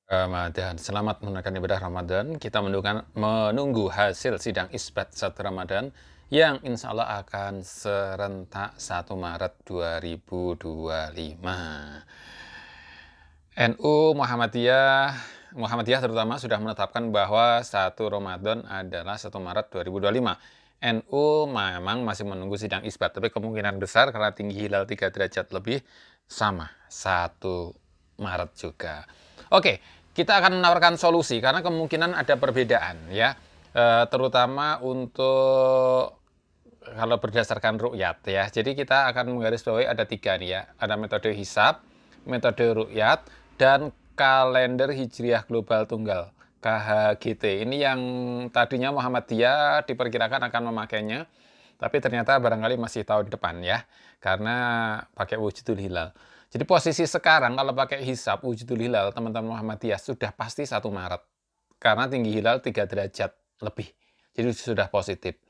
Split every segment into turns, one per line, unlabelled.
Ramadan. Selamat menunaikan ibadah Ramadan. Kita menunggu hasil sidang isbat 1 Ramadan yang insya Allah akan serentak 1 Maret 2025. NU Muhammadiyah terutama sudah menetapkan bahwa 1 Ramadan adalah 1 Maret 2025. NU memang masih menunggu sidang isbat, tapi kemungkinan besar karena tinggi hilal 3 derajat lebih sama 1 Maret juga. Oke, kita akan menawarkan solusi karena kemungkinan ada perbedaan ya, terutama untuk kalau berdasarkan ru'yat ya. Jadi kita akan menggarisbawahi ada 3 nih ya, ada metode hisab, metode ru'yat, dan kalender Hijriah Global Tunggal KHGT. Ini yang tadinya Muhammadiyah diperkirakan akan memakainya, tapi ternyata barangkali masih tahun depan ya, karena pakai wujudul hilal. Jadi posisi sekarang kalau pakai hisab wujudul hilal, teman-teman Muhammadiyah sudah pasti 1 Maret. Karena tinggi hilal 3 derajat lebih. Jadi sudah positif.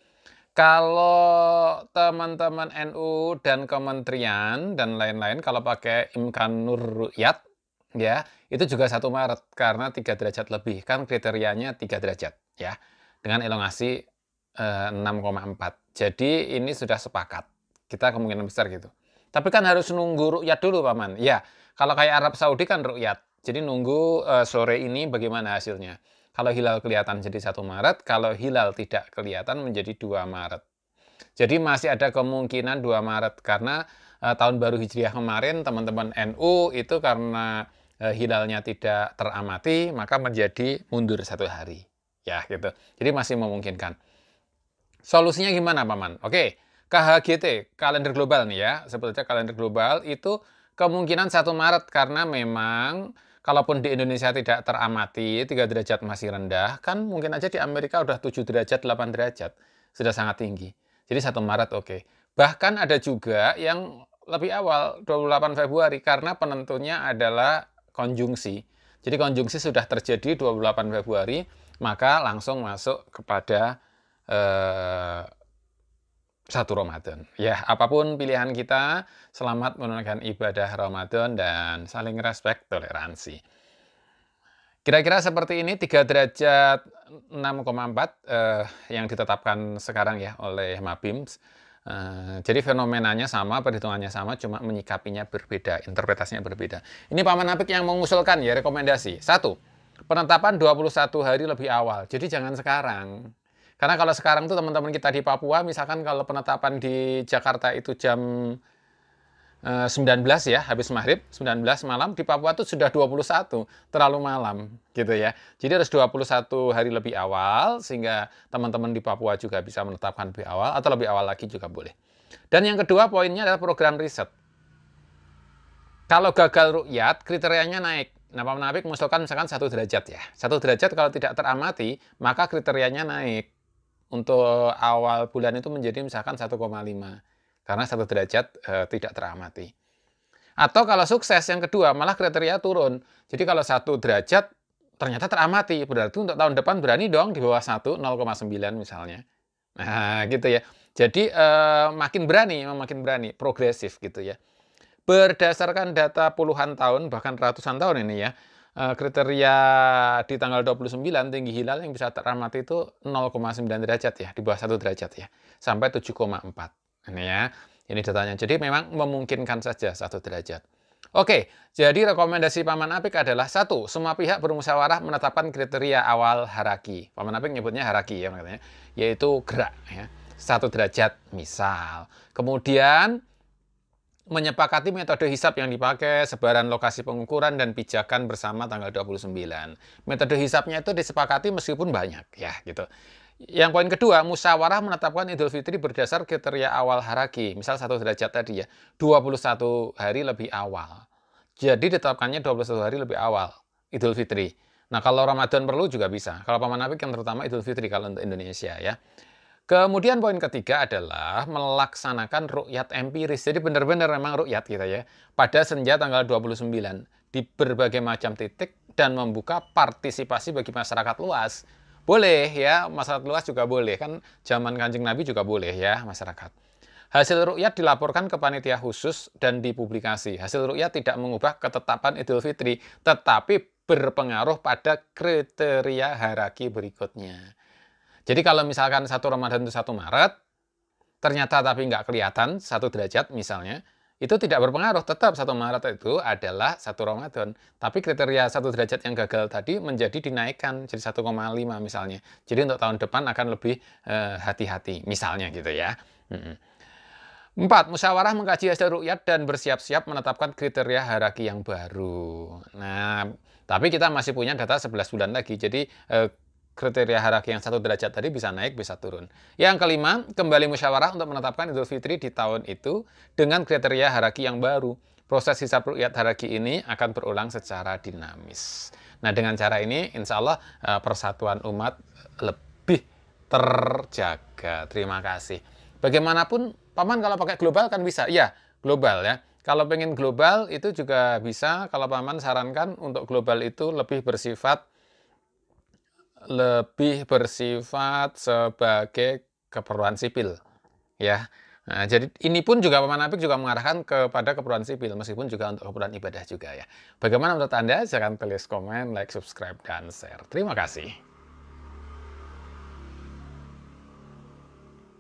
Kalau teman-teman NU dan kementerian dan lain-lain kalau pakai Imkanur Ru'yat ya, itu juga 1 Maret karena 3 derajat lebih. Kan kriterianya 3 derajat ya. Dengan elongasi 6,4. Jadi ini sudah sepakat. Kita kemungkinan besar gitu. Tapi kan harus nunggu ru'yat dulu, Paman. Ya, kalau kayak Arab Saudi kan ru'yat. Jadi nunggu sore ini bagaimana hasilnya. Kalau hilal kelihatan jadi 1 Maret, kalau hilal tidak kelihatan menjadi 2 Maret. Jadi masih ada kemungkinan 2 Maret karena tahun baru Hijriah kemarin teman-teman NU itu karena hilalnya tidak teramati, maka menjadi mundur 1 hari. Ya, gitu. Jadi masih memungkinkan. Solusinya gimana, Paman? Oke, KHGT, kalender global nih ya, sebetulnya kalender global itu kemungkinan 1 Maret karena memang kalaupun di Indonesia tidak teramati, 3 derajat masih rendah, kan mungkin aja di Amerika udah 7 derajat, 8 derajat, sudah sangat tinggi. Jadi 1 Maret oke. Bahkan ada juga yang lebih awal, 28 Februari, karena penentunya adalah konjungsi. Jadi konjungsi sudah terjadi 28 Februari, maka langsung masuk kepada 1 Ramadan. Ya, apapun pilihan kita, selamat menunaikan ibadah Ramadan dan saling respek toleransi. Kira-kira seperti ini 3 derajat 6,4 yang ditetapkan sekarang ya oleh Mabims. Jadi fenomenanya sama, perhitungannya sama, cuma menyikapinya berbeda, interpretasinya berbeda. Ini Paman Apik yang mengusulkan ya rekomendasi. 1. Penetapan 21 hari lebih awal. Jadi jangan sekarang. Karena kalau sekarang tuh teman-teman kita di Papua, misalkan kalau penetapan di Jakarta itu jam 19 ya, habis maghrib, 19 malam, di Papua tuh sudah 21, terlalu malam gitu ya. Jadi harus 21 hari lebih awal, sehingga teman-teman di Papua juga bisa menetapkan lebih awal, atau lebih awal lagi juga boleh. Dan yang kedua poinnya adalah program riset. Kalau gagal ru'yat, kriterianya naik. Nah, Pak Menapik mengusulkan misalkan 1 derajat ya. 1 derajat kalau tidak teramati, maka kriterianya naik. Untuk awal bulan itu menjadi misalkan 1,5. Karena 1 derajat tidak teramati. Atau kalau sukses yang kedua, malah kriteria turun. Jadi kalau 1 derajat ternyata teramati, berarti untuk tahun depan berani dong di bawah 1, 0,9 misalnya. Nah, gitu ya. Jadi makin berani, progresif gitu ya. Berdasarkan data puluhan tahun, bahkan ratusan tahun ini ya, kriteria di tanggal 29 tinggi hilal yang bisa teramati itu 0,9 derajat ya, di bawah 1 derajat ya, sampai 7,4. Ini ya, ini datanya. Jadi memang memungkinkan saja 1 derajat. Oke, jadi rekomendasi Paman Apik adalah 1. Semua pihak bermusyawarah menetapkan kriteria awal haraki. Paman Apik nyebutnya haraki ya, katanya, yaitu gerak ya, 1 derajat misal. Kemudian menyepakati metode hisab yang dipakai, sebaran lokasi pengukuran, dan pijakan bersama tanggal 29. Metode hisabnya itu disepakati meskipun banyak, ya gitu. Yang poin kedua, musyawarah menetapkan Idul Fitri berdasar kriteria awal haraki. Misal 1 derajat tadi ya, 21 hari lebih awal. Jadi ditetapkannya 21 hari lebih awal Idul Fitri. Nah, kalau Ramadan perlu juga bisa. Kalau Paman Apik yang terutama Idul Fitri kalau untuk Indonesia ya. Kemudian poin ketiga adalah melaksanakan ru'yat empiris. Jadi benar-benar memang ru'yat kita ya. Pada senja tanggal 29 di berbagai macam titik dan membuka partisipasi bagi masyarakat luas. Boleh ya, masyarakat luas juga boleh. Kan zaman Kanjeng Nabi juga boleh ya masyarakat. Hasil ru'yat dilaporkan ke panitia khusus dan dipublikasi. Hasil ru'yat tidak mengubah ketetapan Idul Fitri, tetapi berpengaruh pada kriteria hierarki berikutnya. Jadi kalau misalkan 1 Ramadan itu 1 Maret, ternyata tapi nggak kelihatan 1 derajat misalnya, itu tidak berpengaruh, tetap 1 Maret itu adalah 1 Ramadan. Tapi kriteria 1 derajat yang gagal tadi menjadi dinaikkan jadi 1,5 misalnya. Jadi untuk tahun depan akan lebih hati-hati, misalnya gitu ya. 4. Musyawarah mengkaji hasil ru'yat dan bersiap-siap menetapkan kriteria hierarki yang baru. Nah, tapi kita masih punya data 11 bulan lagi, jadi kriteria hierarki yang 1 derajat tadi bisa naik, bisa turun. Yang kelima, kembali musyawarah untuk menetapkan Idul Fitri di tahun itu dengan kriteria hierarki yang baru. Proses hisab ru'yat hierarki ini akan berulang secara dinamis. Nah, dengan cara ini, insya Allah persatuan umat lebih terjaga. Terima kasih. Bagaimanapun, Paman kalau pakai global kan bisa? Iya, global ya. Kalau pengen global itu juga bisa, kalau Paman sarankan untuk global itu lebih bersifat sebagai keperluan sipil ya. Nah, jadi ini pun juga Paman Apik juga mengarahkan kepada keperluan sipil meskipun juga untuk keperluan ibadah juga ya. Bagaimana menurut Anda? Jangan tulis komen, like, subscribe, dan share. Terima kasih.